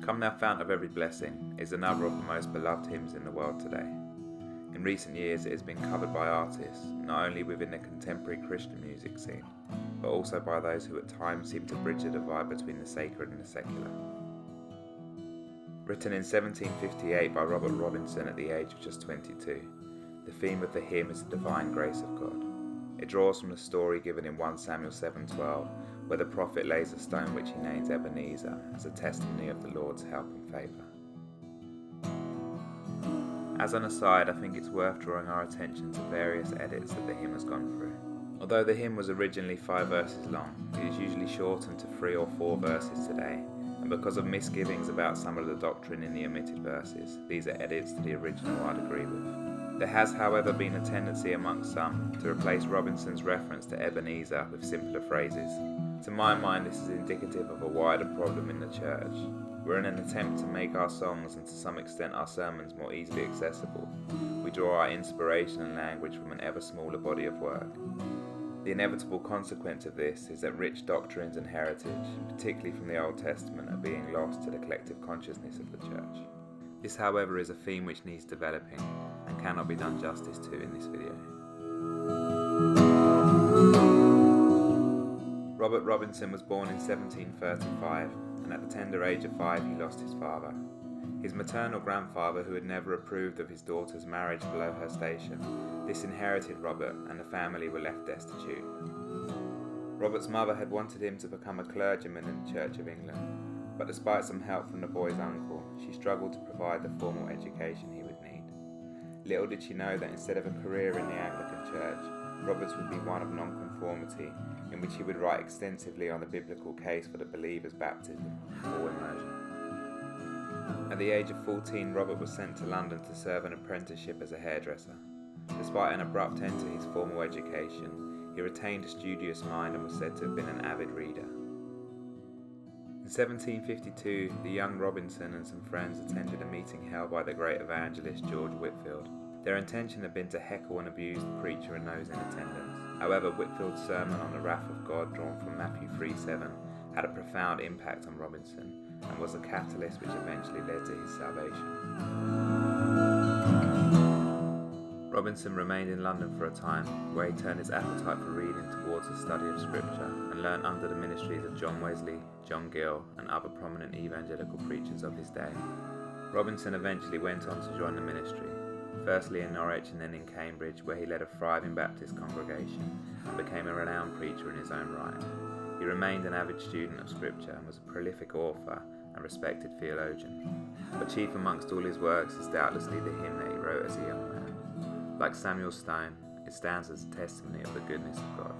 Come Thou Fount of Every Blessing is another of the most beloved hymns in the world today. In recent years it has been covered by artists, not only within the contemporary Christian music scene, but also by those who at times seem to bridge the divide between the sacred and the secular. Written in 1758 by Robert Robinson at the age of just 22, the theme of the hymn is the divine grace of God. It draws from the story given in 1 Samuel 7:12, where the prophet lays a stone which he names Ebenezer as a testimony of the Lord's help and favour. As an aside, I think it's worth drawing our attention to various edits that the hymn has gone through. Although the hymn was originally 5 verses long, it is usually shortened to 3 or 4 verses today, and because of misgivings about some of the doctrine in the omitted verses, these are edits to the original I'd agree with. There has, however, been a tendency amongst some to replace Robinson's reference to Ebenezer with simpler phrases. To my mind, this is indicative of a wider problem in the church, where in an attempt to make our songs and to some extent our sermons more easily accessible, we draw our inspiration and language from an ever smaller body of work. The inevitable consequence of this is that rich doctrines and heritage, particularly from the Old Testament, are being lost to the collective consciousness of the church. This, however, is a theme which needs developing and cannot be done justice to in this video. Robert Robinson was born in 1735, and at the tender age of 5 he lost his father. His maternal grandfather, who had never approved of his daughter's marriage below her station, disinherited Robert and the family were left destitute. Robert's mother had wanted him to become a clergyman in the Church of England, but despite some help from the boy's uncle, she struggled to provide the formal education he would need. Little did she know that instead of a career in the Anglican Church, Robert's would be one of nonconformity, in which he would write extensively on the biblical case for the believer's baptism or immersion. At the age of 14, Robert was sent to London to serve an apprenticeship as a hairdresser. Despite an abrupt end to his formal education, he retained a studious mind and was said to have been an avid reader. In 1752, the young Robinson and some friends attended a meeting held by the great evangelist George Whitefield. Their intention had been to heckle and abuse the preacher and those in attendance. However, Whitefield's sermon on the wrath of God, drawn from Matthew 3:7, had a profound impact on Robinson and was the catalyst which eventually led to his salvation. Robinson remained in London for a time, where he turned his appetite for reading towards the study of Scripture and learnt under the ministries of John Wesley, John Gill and other prominent evangelical preachers of his day. Robinson eventually went on to join the ministry, firstly in Norwich and then in Cambridge, where he led a thriving Baptist congregation and became a renowned preacher in his own right. He remained an avid student of Scripture and was a prolific author and respected theologian, but chief amongst all his works is doubtlessly the hymn that he wrote as a young man. Like Samuel's stone, it stands as a testimony of the goodness of God,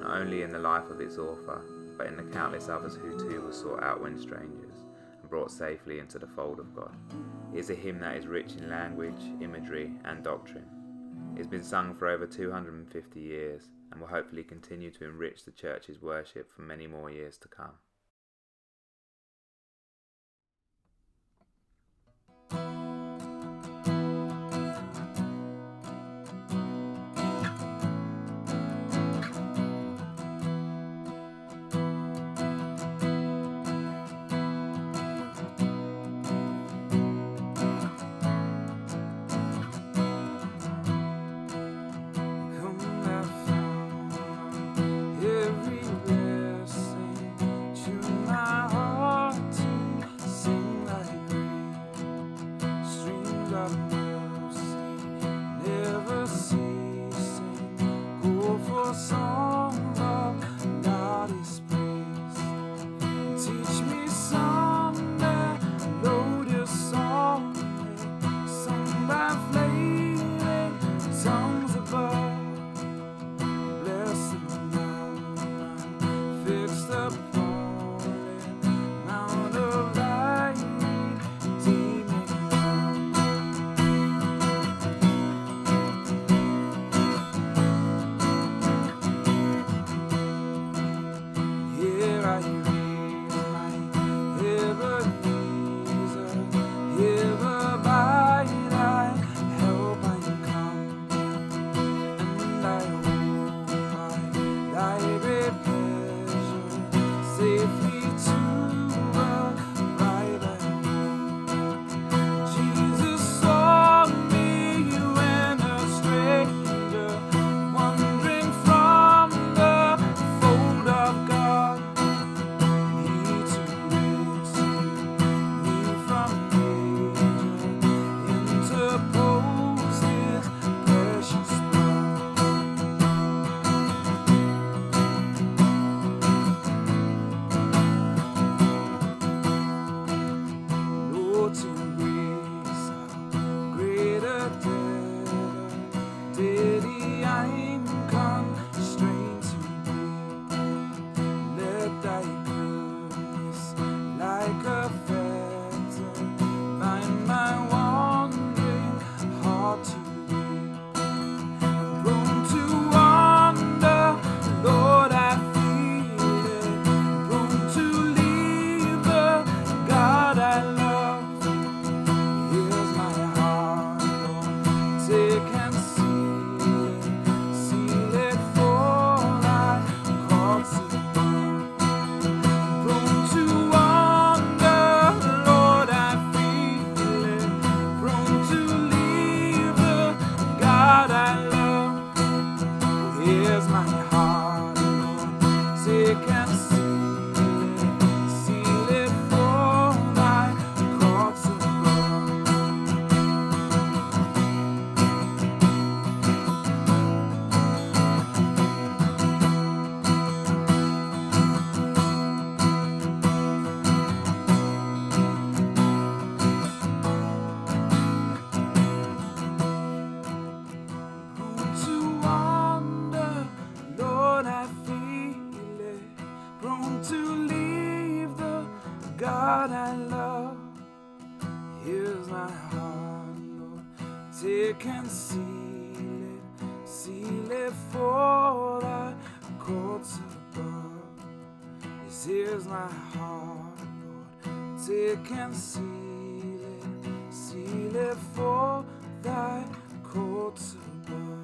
not only in the life of its author, but in the countless others who too were sought out when strangers and brought safely into the fold of God. It is a hymn that is rich in language, imagery and doctrine. It has been sung for over 250 years and will hopefully continue to enrich the church's worship for many more years to come. to grace, how great a debt, daily I'm constrained to be. Let thy goodness, like a fetter, bind my wandering heart to thee. Prone to wander, Lord, I feel it. Prone to leave the God I love. Here's my heart, Lord, take and seal it for thy cause above. Prone to wander, Lord, I feel it. Prone to leave the God I love. Here's my heart, Lord, take and seal it for thy cause above. Prone to wander, Lord, I feel it. Prone to leave the God I love. Here's my heart, Lord, take and seal it for thy courts above. Yes, here's my heart, Lord, take and seal it for thy courts above.